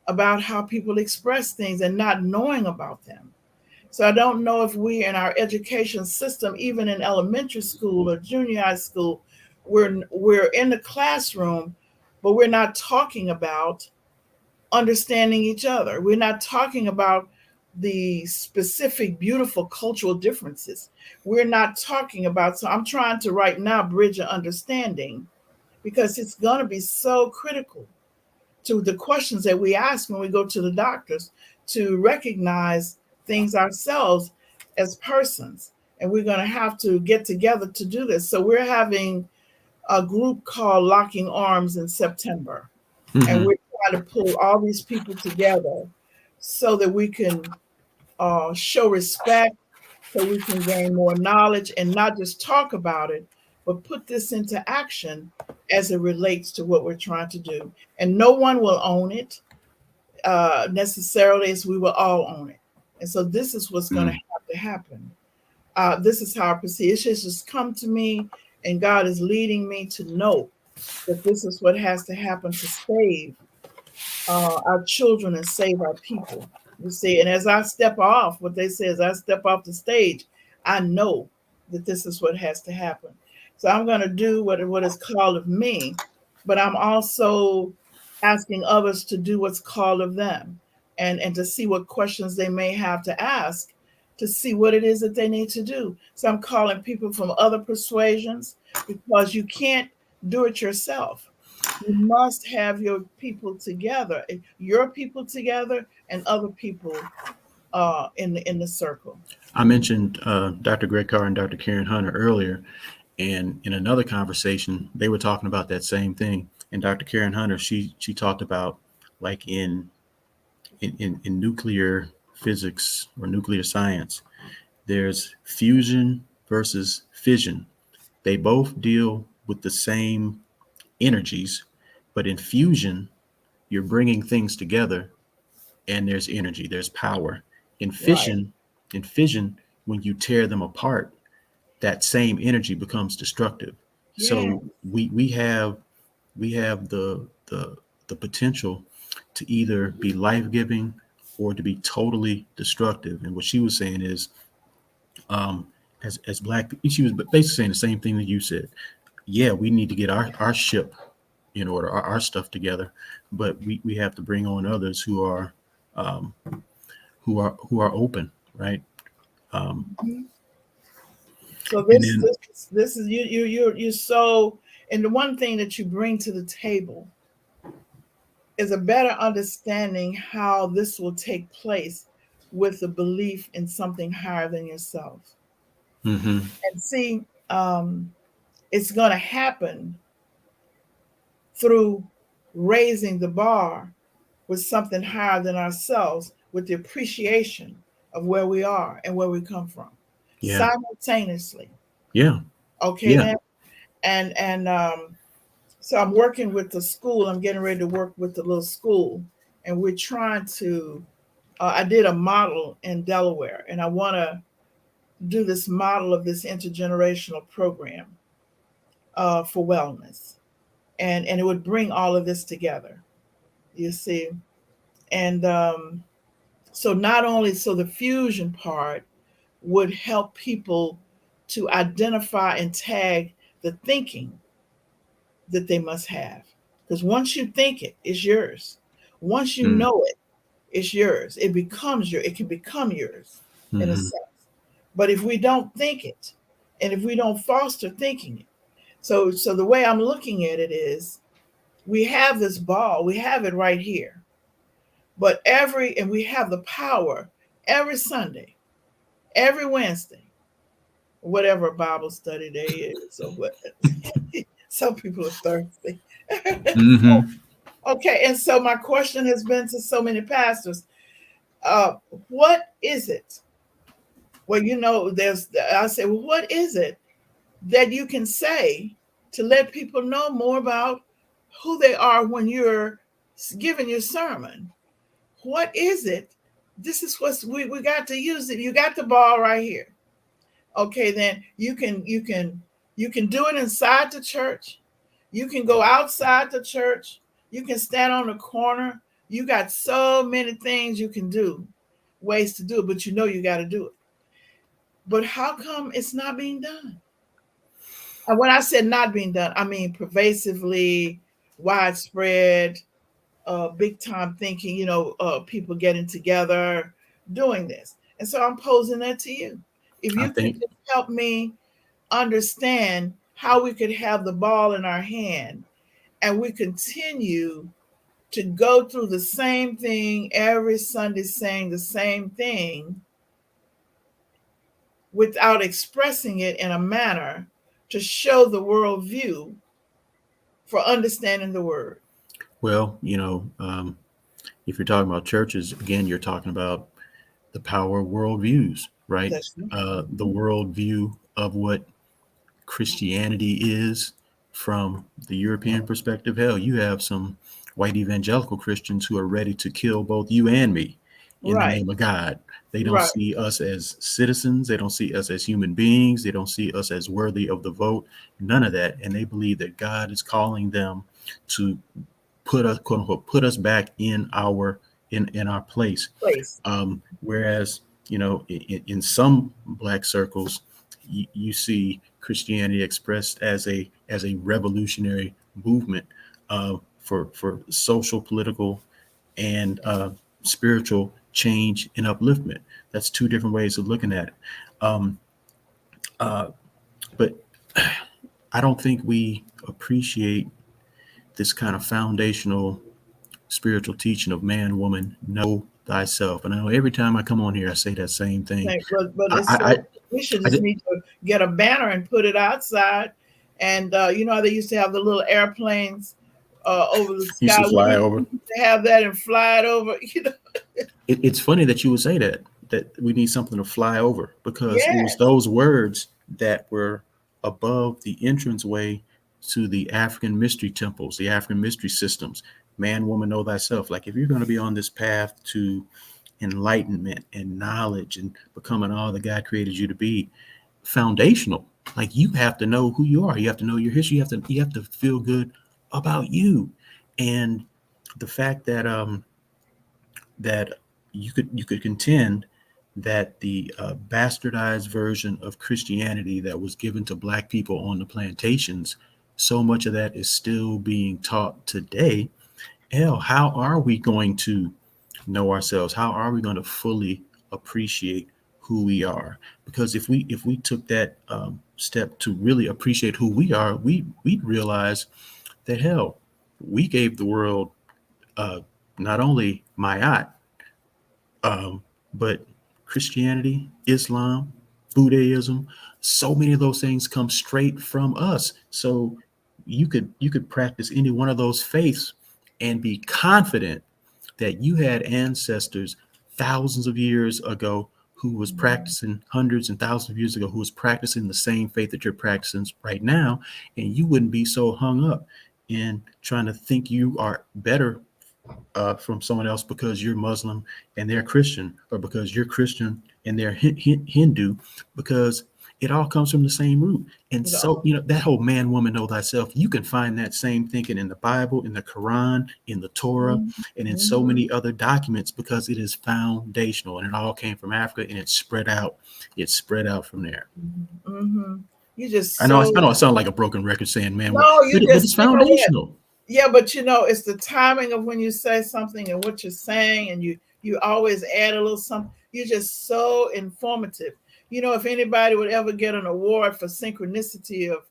[SPEAKER 1] about how people express things and not knowing about them. So I don't know if we in our education system, even in elementary school or junior high school, we're in the classroom, but we're not talking about understanding each other. We're not talking about the specific beautiful cultural differences. We're not talking about, so I'm trying to right now bridge an understanding because it's going to be so critical to the questions that we ask when we go to the doctors to recognize things ourselves as persons. And we're going to have to get together to do this. So we're having a group called Locking Arms in September. And
[SPEAKER 2] Hmm.
[SPEAKER 1] we're trying to pull all these people together so that we can show respect, so we can gain more knowledge and not just talk about it, but put this into action as it relates to what we're trying to do. And no one will own it. necessarily, as we will all own it. And so this is what's going to
[SPEAKER 2] Mm.
[SPEAKER 1] have to happen. This is how I perceive it. It should just come to me, and God is leading me to know that this is what has to happen to save our children and save our people. You see, and as I step off, what they say is I step off the stage, I know that this is what has to happen. So I'm going to do what is called of me, but I'm also asking others to do what's called of them, and to see what questions they may have to ask to see what it is that they need to do. So I'm calling people from other persuasions because you can't do it yourself. You must have your people together, and other people in the circle.
[SPEAKER 2] I mentioned Dr. Greg Carr and Dr. Karen Hunter earlier, and in another conversation, they were talking about that same thing. And Dr. Karen Hunter, she talked about like in nuclear physics or nuclear science, there's fusion versus fission. They both deal with the same energies, but in fusion, you're bringing things together and there's energy, there's power. In
[SPEAKER 1] Right.
[SPEAKER 2] fission, in fission, when you tear them apart, that same energy becomes destructive.
[SPEAKER 1] Yeah.
[SPEAKER 2] So we have the potential to either be life giving or to be totally destructive. And what she was saying is, as black, she was basically saying the same thing that you said. Yeah, we need to get our ship in order, our stuff together, but we have to bring on others um, who are open, right? Um,
[SPEAKER 1] Mhm. So
[SPEAKER 2] and
[SPEAKER 1] this
[SPEAKER 2] then,
[SPEAKER 1] this this is you're so, and the one thing that you bring to the table is a better understanding how this will take place with the belief in something higher than yourself.
[SPEAKER 2] mm-hmm,
[SPEAKER 1] And see, it's going to happen through raising the bar with something higher than ourselves, with the appreciation of where we are and where we come from
[SPEAKER 2] yeah,
[SPEAKER 1] simultaneously.
[SPEAKER 2] yeah,
[SPEAKER 1] Okay,
[SPEAKER 2] yeah,
[SPEAKER 1] then, and so I'm working with the school. I'm getting ready to work with the little school, and we're trying to. I did a model in Delaware, and I want to do this model of this intergenerational program for wellness, and it would bring all of this together. You see, and so not only so the fusion part would help people to identify and tag the thinking that they must have, because once you think it, it's yours. Once you
[SPEAKER 2] mm,
[SPEAKER 1] know it, it's yours. It becomes your. It can become yours in a
[SPEAKER 2] mm-hmm,
[SPEAKER 1] sense. But if we don't think it, and if we don't foster thinking it, so the way I'm looking at it is, we have this ball, we have it right here, but and we have the power every Sunday, every Wednesday, whatever Bible study day is, or what. Some people are thirsty. So,
[SPEAKER 2] mm-hmm.
[SPEAKER 1] okay, and so my question has been to so many pastors: uh, what is it? Well, there's. I say, well, what is it that you can say to let people know more about who they are when you're giving your sermon? What is it? This is we got to use it. You got the ball right here. Okay, then you can do it inside the church. You can go outside the church. You can stand on the corner. You got so many things you can do, ways to do it, but you got to do it. But how come it's not being done? And when I said not being done, I mean pervasively, widespread, big time thinking, people getting together, doing this. And so I'm posing that to you. If
[SPEAKER 2] I
[SPEAKER 1] you could
[SPEAKER 2] think
[SPEAKER 1] just help me understand how we could have the ball in our hand, and we continue to go through the same thing every Sunday, saying the same thing without expressing it in a manner to show the worldview for understanding the word.
[SPEAKER 2] well, if you're talking about churches, again, you're talking about the power of worldviews, right?
[SPEAKER 1] That's right.
[SPEAKER 2] The worldview of what Christianity is from the European perspective. Hell, you have some white evangelical Christians who are ready to kill both you and me in the
[SPEAKER 1] Right.
[SPEAKER 2] name of God. They don't
[SPEAKER 1] Right.
[SPEAKER 2] see us as citizens. They don't see us as human beings. They don't see us as worthy of the vote. None of that. And they believe that God is calling them to put us, quote unquote, put us back in our place.
[SPEAKER 1] Place.
[SPEAKER 2] Whereas, in some black circles, you see Christianity expressed as a revolutionary movement for social, political, and spiritual change and upliftment. That's two different ways of looking at it. Um, uh, but I don't think we appreciate this kind of foundational spiritual teaching of man, woman, know thyself. And I know every time I come on here, I say that same thing.
[SPEAKER 1] But
[SPEAKER 2] I,
[SPEAKER 1] it's
[SPEAKER 2] I, I,
[SPEAKER 1] so we should
[SPEAKER 2] I
[SPEAKER 1] just
[SPEAKER 2] did,
[SPEAKER 1] need to get a banner and put it outside. And you know how they used to have the little airplanes over the
[SPEAKER 2] used
[SPEAKER 1] sky.
[SPEAKER 2] to fly over.
[SPEAKER 1] We need to have that and fly it over. You know.
[SPEAKER 2] It's funny that you would say that we need something to fly over, because it was
[SPEAKER 1] Yes.
[SPEAKER 2] those words that were above the entranceway to the African mystery temples, the African mystery systems. Man, woman, know thyself. Like, if you're going to be on this path to enlightenment and knowledge and becoming all that God created you to be, foundational. Like, you have to know who you are. You have to know your history. You have to feel good about you. And the fact that you could contend that the bastardized version of Christianity that was given to black people on the plantations, so much of that is still being taught today. Hell, how are we going to know ourselves? How are we going to fully appreciate who we are? Because if we took that step to really appreciate who we are, we'd realize that, hell, we gave the world uh, not only Ma'at, um, but Christianity, Islam, Buddhism, so many of those things come straight from us. So you could practice any one of those faiths and be confident that you had ancestors thousands of years ago who was practicing, hundreds and thousands of years ago, who was practicing the same faith that you're practicing right now, and you wouldn't be so hung up in trying to think you are better from someone else because you're Muslim and they're Christian, or because you're Christian and they're Hindu, because it all comes from the same root. And
[SPEAKER 1] You
[SPEAKER 2] so,
[SPEAKER 1] know.
[SPEAKER 2] that whole man, woman, know thyself, you can find that same thinking in the Bible, in the Quran, in the Torah, and in so
[SPEAKER 1] Mm-hmm.
[SPEAKER 2] many other documents, because it is foundational, and it all came from Africa, and it's spread out. It's spread out from there.
[SPEAKER 1] Mm-hmm. You just
[SPEAKER 2] I know, I
[SPEAKER 1] so
[SPEAKER 2] know, I sound like a broken record saying, man,
[SPEAKER 1] no.
[SPEAKER 2] but
[SPEAKER 1] You
[SPEAKER 2] but
[SPEAKER 1] just
[SPEAKER 2] it's
[SPEAKER 1] you know what?
[SPEAKER 2] foundational.
[SPEAKER 1] Yeah, but you know, it's the timing of when you say something and what you're saying, and you always add a little something. You're just so informative. You know, if anybody would ever get an award for synchronicity of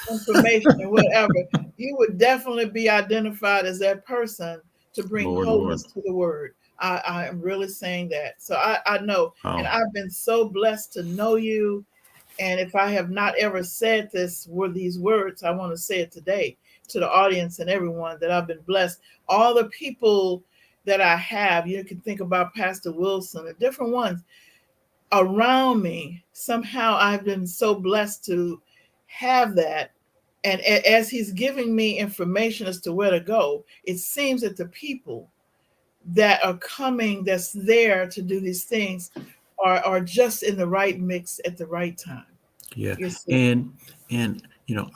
[SPEAKER 1] information or whatever, you would definitely be identified as that person to bring
[SPEAKER 2] Lord, Lord.
[SPEAKER 1] wholeness to the word. I am really saying that. So I know, and
[SPEAKER 2] Oh,
[SPEAKER 1] I've been so blessed to know you. And if I have not ever said this, were these words, I want to say it today to the audience and everyone, that I've been blessed. All the people that I have, you can think about Pastor Wilson and different ones around me. Somehow I've been so blessed to have that. And as he's giving me information as to where to go, it seems that the people that are coming, that's there to do these things, are just in the right mix at the right time.
[SPEAKER 2] yeah.
[SPEAKER 1] You see.
[SPEAKER 2] And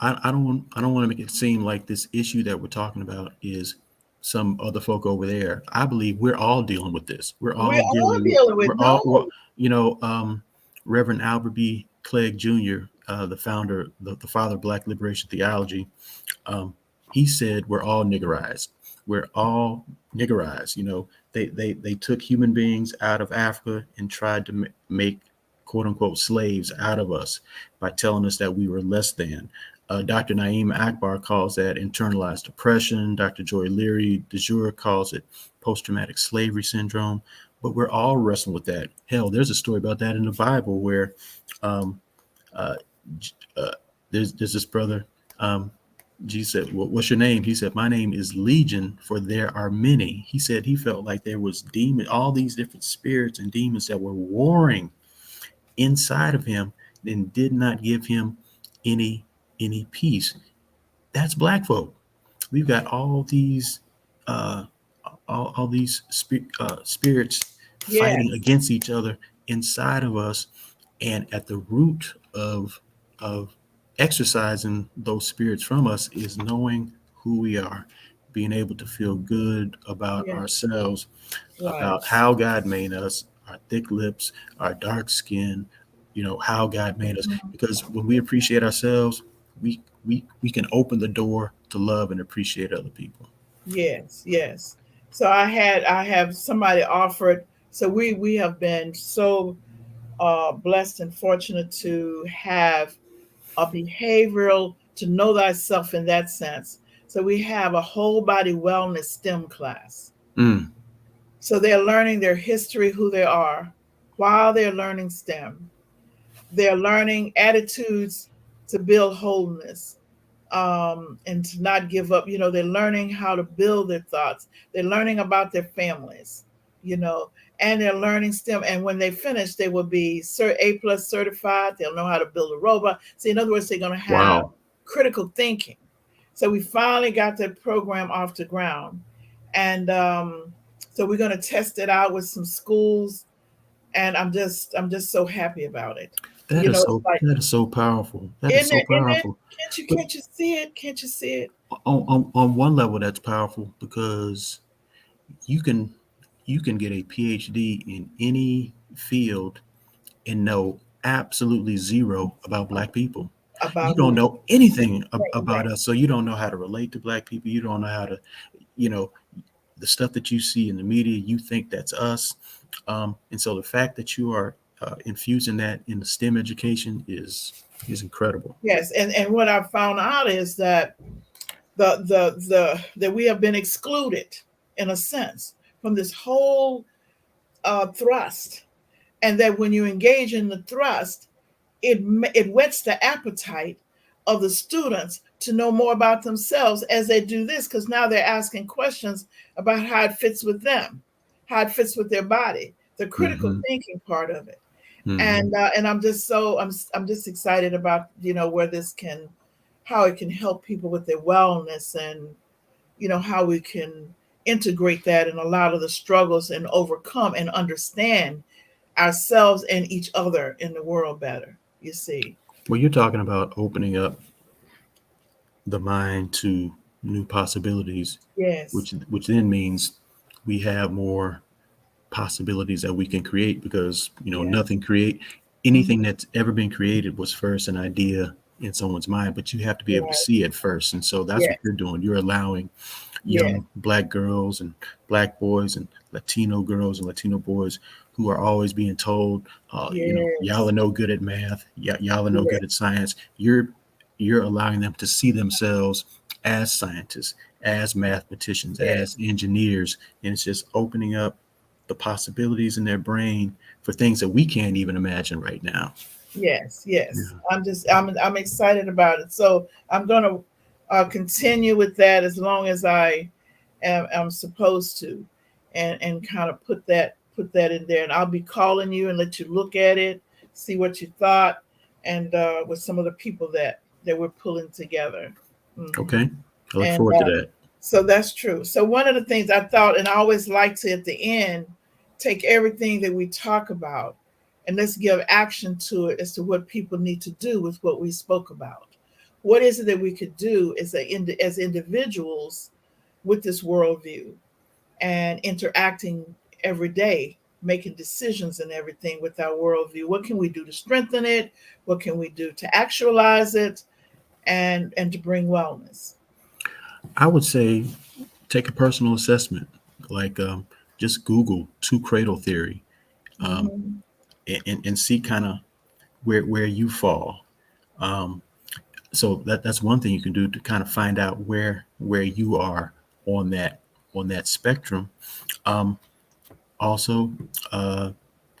[SPEAKER 2] I don't want to make it seem like this issue that we're talking about is some other folk over there. I believe we're all dealing with this. We're
[SPEAKER 1] We
[SPEAKER 2] all
[SPEAKER 1] are
[SPEAKER 2] dealing with
[SPEAKER 1] dealing with
[SPEAKER 2] we're all
[SPEAKER 1] no.
[SPEAKER 2] you know Reverend Albert B. Clegg Jr., the founder, the father of Black liberation theology. um, he said we're all niggerized. We're all niggerized. They took human beings out of Africa and tried to make quote unquote slaves out of us by telling us that we were less than. Dr. Naeem Akbar calls that internalized depression. Dr. Joy Leary de Jour calls it post traumatic slavery syndrome. But we're all wrestling with that. Hell, there's a story about that in the Bible where um, uh, uh, there's this brother. Um, Jesus said, "What's your name?" He said, "My name is Legion, for there are many." He said he felt like there was all these different spirits and demons that were warring inside of him and did not give him any any peace. That's black folk. We've got all these uh, all these spirits fighting
[SPEAKER 1] Yes.
[SPEAKER 2] against each other inside of us, and at the root of exercising those spirits from us is knowing who we are, being able to feel good about
[SPEAKER 1] Yeah.
[SPEAKER 2] ourselves,
[SPEAKER 1] Right.
[SPEAKER 2] about how God made us, our thick lips, our dark skin, how God made us.
[SPEAKER 1] Mhm.
[SPEAKER 2] Because when we appreciate ourselves, we can open the door to love and appreciate other people.
[SPEAKER 1] Yes. Yes. So I have somebody offered. So we have been so blessed and fortunate to have a behavioral to know thyself in that sense. So we have a whole body wellness STEM class.
[SPEAKER 2] Mm,
[SPEAKER 1] So they're learning their history, who they are, while they're learning STEM. They're learning attitudes to build wholeness, and to not give up. They're learning how to build their thoughts. They're learning about their families, you know, and they're learning STEM. And when they finish, they will be A plus certified. They'll know how to build a robot. So in other words, they're going to have
[SPEAKER 2] wow.
[SPEAKER 1] critical thinking. So we finally got that program off the ground, and so we're going to test it out with some schools, and I'm just so happy about it. It's like,
[SPEAKER 2] That is so powerful. That is
[SPEAKER 1] isn't
[SPEAKER 2] so
[SPEAKER 1] it? Isn't it?
[SPEAKER 2] powerful.
[SPEAKER 1] Can't you
[SPEAKER 2] But
[SPEAKER 1] can't you see it? Can't you see it?
[SPEAKER 2] on one level, that's powerful because you can you can get a PhD in any field and know absolutely zero about Black people. You
[SPEAKER 1] About
[SPEAKER 2] don't
[SPEAKER 1] who?
[SPEAKER 2] know anything
[SPEAKER 1] Right,
[SPEAKER 2] about
[SPEAKER 1] right.
[SPEAKER 2] us, so you don't know how to relate to Black people. You don't know how to, you know, the stuff that you see in the media. You think that's us, and so the fact that you are infusing that in the STEM education is incredible.
[SPEAKER 1] Yes, and what I found out is that the that we have been excluded in a sense from this whole thrust, and that when you engage in the thrust, it whets the appetite of the students to know more about themselves as they do this, because now they're asking questions about how it fits with them, how it fits with their body, the critical
[SPEAKER 2] Hmm.
[SPEAKER 1] thinking part of it.
[SPEAKER 2] Hmm.
[SPEAKER 1] And I'm just excited about where this can, how it can help people with their wellness, and how we can integrate that in a lot of the struggles and overcome and understand ourselves and each other in the world better, you see.
[SPEAKER 2] Well, you're talking about opening up the mind to new possibilities,
[SPEAKER 1] Yes.
[SPEAKER 2] which then means we have more possibilities that we can create because
[SPEAKER 1] Yeah.
[SPEAKER 2] nothing create
[SPEAKER 1] Hmm.
[SPEAKER 2] anything that's ever been created was first an idea in someone's mind, but you have to be able to
[SPEAKER 1] Right.
[SPEAKER 2] see it first, and so that's what
[SPEAKER 1] Yes.
[SPEAKER 2] you're doing. You're allowing
[SPEAKER 1] Yes.
[SPEAKER 2] young Black girls and Black boys and Latino girls and Latino boys who are always being told, y'all
[SPEAKER 1] Yes.
[SPEAKER 2] are no good at math, y'all are no
[SPEAKER 1] Yes.
[SPEAKER 2] good at science. You're allowing them to see themselves as scientists, as mathematicians, as
[SPEAKER 1] Yes.
[SPEAKER 2] engineers, and it's just opening up the possibilities in their brain for things that we can't even imagine right now.
[SPEAKER 1] Yes. Yes.
[SPEAKER 2] Yeah.
[SPEAKER 1] I'm excited about it. So I'm gonna continue with that as long as am supposed to, and kind of put that in there. And I'll be calling you and let you look at it, see what you thought, and with some of the people that we're pulling together. Hmm.
[SPEAKER 2] Okay. I look
[SPEAKER 1] And
[SPEAKER 2] forward to that.
[SPEAKER 1] so that's true. So one of the things I thought, and I always like to at the end take everything that we talk about and let's give action to it as to what people need to do with what we spoke about. What is it that we could do as individuals with this worldview and interacting every day, making decisions and everything with our worldview? What can we do to strengthen it? What can we do to actualize it and to bring wellness?
[SPEAKER 2] I would say take a personal assessment, like just Google two cradle theory, um,
[SPEAKER 1] Hmm.
[SPEAKER 2] and see kind of where you fall. Um, so that's one thing you can do to kind of find out where you are on that spectrum. Um, Also, uh,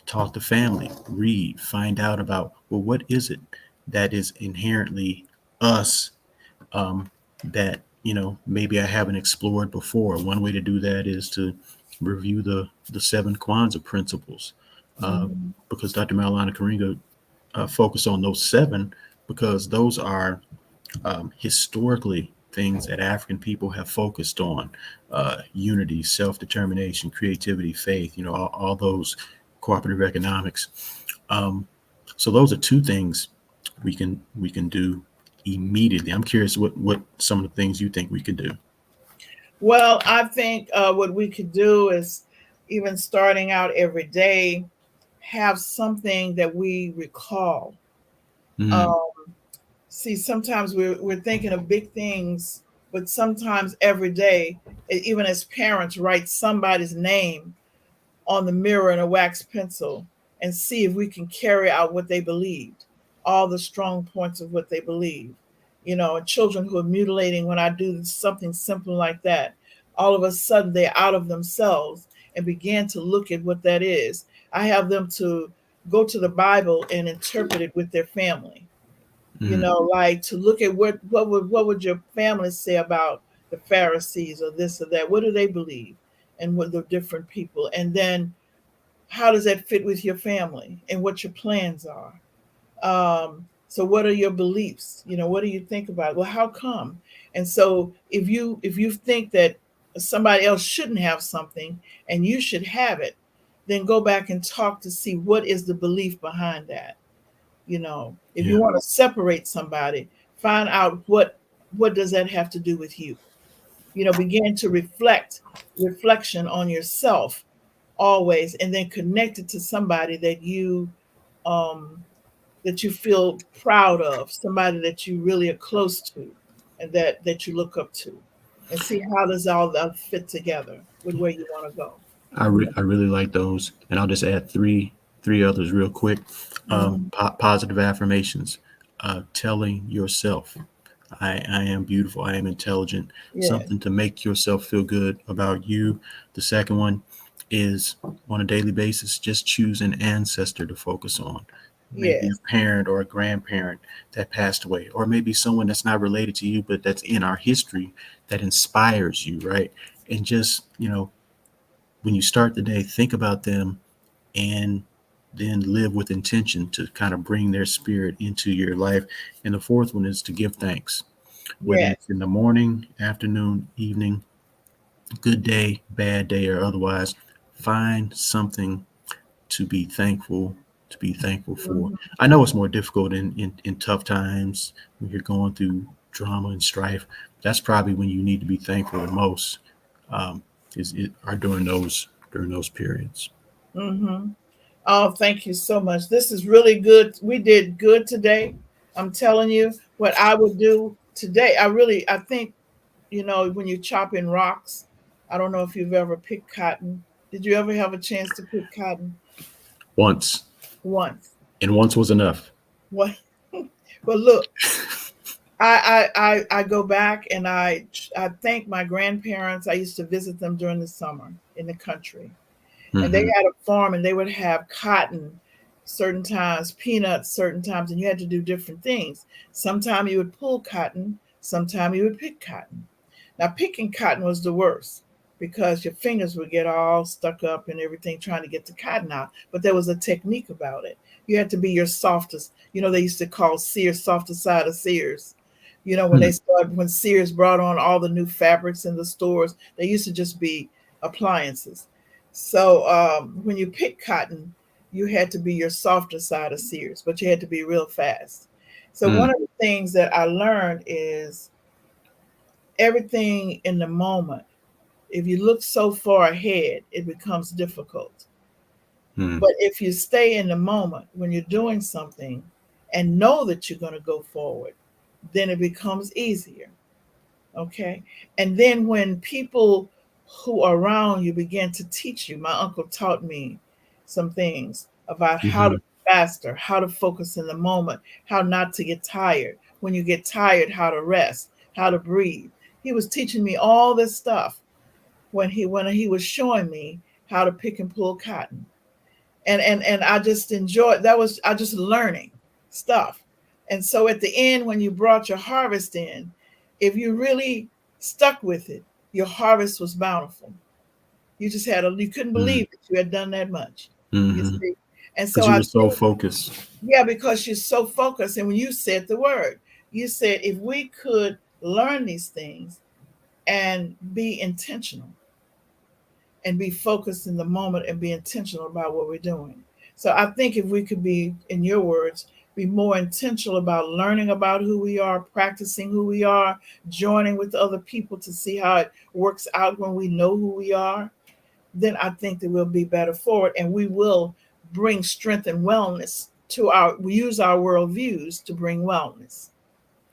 [SPEAKER 2] talk to family, read, find out about, well, what is it that is inherently us, um, that maybe I haven't explored before. One way to do that is to review the seven Kwanzaa principles, uh,
[SPEAKER 1] Hmm.
[SPEAKER 2] because Dr. Maulana Karinga focused on those seven because those are historically. things that African people have focused on: unity, self determination, creativity, faith. All those cooperative economics. Um, so those are two things we can do immediately. I'm curious what some of the things you think we could do.
[SPEAKER 1] Well, I think what we could do is, even starting out every day, have something that we recall.
[SPEAKER 2] Mm,
[SPEAKER 1] Um, See, sometimes we're thinking of big things, but sometimes every day, even as parents, write somebody's name on the mirror in a wax pencil and see if we can carry out what they believed, all the strong points of what they believe. And children who are mutilating, when I do something simple like that, all of a sudden they're out of themselves and begin to look at what that is. I have them to go to the Bible and interpret it with their family.
[SPEAKER 2] mm,
[SPEAKER 1] Like to look at what would your family say about the Pharisees or this or that? What do they believe? And what the different people, and then how does that fit with your family and what your plans are? So what are your beliefs? What do you think about? Well, how come? And so if you think that somebody else shouldn't have something and you should have it, then go back and talk to see what is the belief behind that. If
[SPEAKER 2] yeah,
[SPEAKER 1] you want to separate somebody, find out what does that have to do with you. Begin to reflection on yourself always, and then connect it to somebody um that you feel proud of, somebody that you really are close to, and that you look up to, and see how does all that fit together with where you want to go.
[SPEAKER 2] I really like those, and I'll just add three others real quick.
[SPEAKER 1] Hmm.
[SPEAKER 2] Positive affirmations, telling yourself, I am beautiful, I am intelligent,
[SPEAKER 1] Yes.
[SPEAKER 2] something to make yourself feel good about you. The second one is, on a daily basis, just choose an ancestor to focus on. Maybe
[SPEAKER 1] Yes.
[SPEAKER 2] a parent or a grandparent that passed away, or maybe someone that's not related to you, but that's in our history that inspires you, right? And just, when you start the day, think about them and then live with intention to kind of bring their spirit into your life. And the fourth one is to give thanks, whether
[SPEAKER 1] Yes.
[SPEAKER 2] it's in the morning, afternoon, evening, good day, bad day, or otherwise. Find something to be thankful for.
[SPEAKER 1] Hmm.
[SPEAKER 2] I know it's more difficult in tough times when you're going through drama and strife. That's probably when you need to be thankful the most. Um, are during those periods.
[SPEAKER 1] Hmm. Oh, thank you so much. This is really good. We did good today. I'm telling you what I would do today. I think, when you chop in rocks, I don't know if you've ever picked cotton. Did you ever have a chance to pick cotton?
[SPEAKER 2] Once,
[SPEAKER 1] Once.
[SPEAKER 2] and once was enough.
[SPEAKER 1] What? But look, I go back and I thank my grandparents. I used to visit them during the summer in the country, and they
[SPEAKER 2] Hmm.
[SPEAKER 1] had a farm, and they would have cotton certain times, peanuts certain times, and you had to do different things. Sometime you would pull cotton, sometime you would pick cotton. Now picking cotton was the worst because your fingers would get all stuck up and everything trying to get the cotton out. But there was a technique about it. You had to be your softest. They used to call Sears softest side of Sears. When Sears brought on all the new fabrics in the stores, they used to just be appliances. So when you pick cotton, you had to be your softer side of Sears, but you had to be real fast. So one
[SPEAKER 2] Mm,
[SPEAKER 1] of the things that I learned is everything in the moment. If you look so far ahead, it becomes difficult.
[SPEAKER 2] mm,
[SPEAKER 1] But if you stay in the moment when you're doing something and know that you're going to go forward, then it becomes easier. Okay. And then when people who are around you begin to teach you, my uncle taught me some things about how to
[SPEAKER 2] hmm,
[SPEAKER 1] be faster, how to focus in the moment, how not to get tired. When you get tired, how to rest, how to breathe. He was teaching me all this stuff when he was showing me how to pick and pull cotton. And I just enjoyed that. Was I just learning stuff. And so at the end, when you brought your harvest in, if you really stuck with it, your harvest was bountiful. You couldn't
[SPEAKER 2] mm,
[SPEAKER 1] believe that you had done that much. You
[SPEAKER 2] hmm.
[SPEAKER 1] see. And so
[SPEAKER 2] Because you
[SPEAKER 1] I
[SPEAKER 2] were so
[SPEAKER 1] think,
[SPEAKER 2] focused.
[SPEAKER 1] yeah, because you're so focused. And when you said the word, you said if we could learn these things, and be intentional and be focused in the moment and be intentional about what we're doing. So I think if we could be, in your words, be more intentional about learning about who we are, practicing who we are, joining with other people to see how it works out when we know who we are, then I think that we'll be better for it, and we will bring strength and wellness to our. We use our worldviews to bring wellness.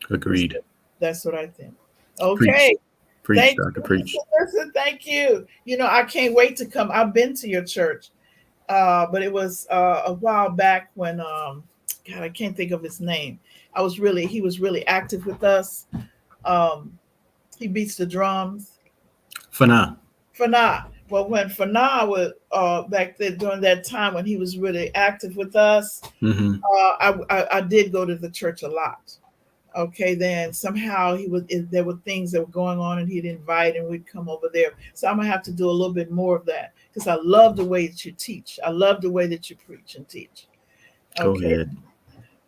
[SPEAKER 1] That's
[SPEAKER 2] Agreed.
[SPEAKER 1] what, that's what I think.
[SPEAKER 2] Preach.
[SPEAKER 1] Okay,
[SPEAKER 2] Preach,
[SPEAKER 1] thank
[SPEAKER 2] Doctor.
[SPEAKER 1] you,
[SPEAKER 2] Preach.
[SPEAKER 1] listen, thank you. I can't wait to come. I've been to your church, but it was a while back when God, I can't think of his name. He was really active with us. Um, he beats the drums.
[SPEAKER 2] Fana.
[SPEAKER 1] Fana. Well, when Fana was back there during that time when he was really active with us,
[SPEAKER 2] Mm-hmm.
[SPEAKER 1] I did go to the church a lot. Okay, then somehow there were things that were going on and he'd invite and we'd come over there. So I'm gonna have to do a little bit more of that because I love the way that you teach. I love the way that you preach and teach.
[SPEAKER 2] Go
[SPEAKER 1] Okay.
[SPEAKER 2] ahead.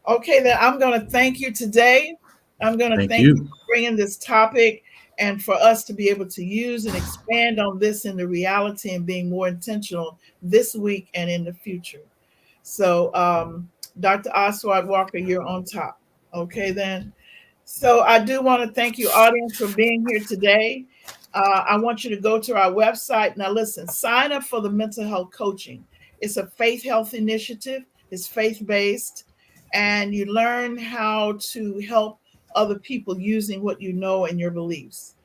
[SPEAKER 1] Okay, then I'm going to thank you today. I'm going to
[SPEAKER 2] Thank
[SPEAKER 1] thank you
[SPEAKER 2] you.
[SPEAKER 1] for bringing this topic and for us to be able to use and expand on this in the reality and being more intentional this week and in the future. So, Dr. Oswald Walker, you're on top. Okay, then. So I do want to thank you, audience, for being here today. I want you to go to our website. Now, listen, sign up for the mental health coaching. It's a faith health initiative, it's faith based, and you learn how to help other people using what you know and your beliefs.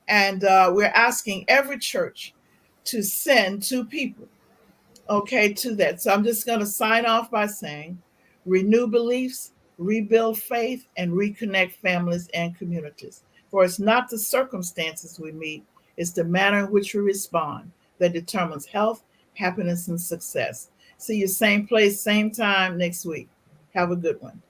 [SPEAKER 1] And we're asking every church to send 2 people, okay, to that. So I'm just going to sign off by saying renew beliefs, rebuild faith, and reconnect families and communities. For it's not the circumstances we meet, it's the manner in which we respond that determines health, happiness, and success. See you same place, same time next week. Have a good one.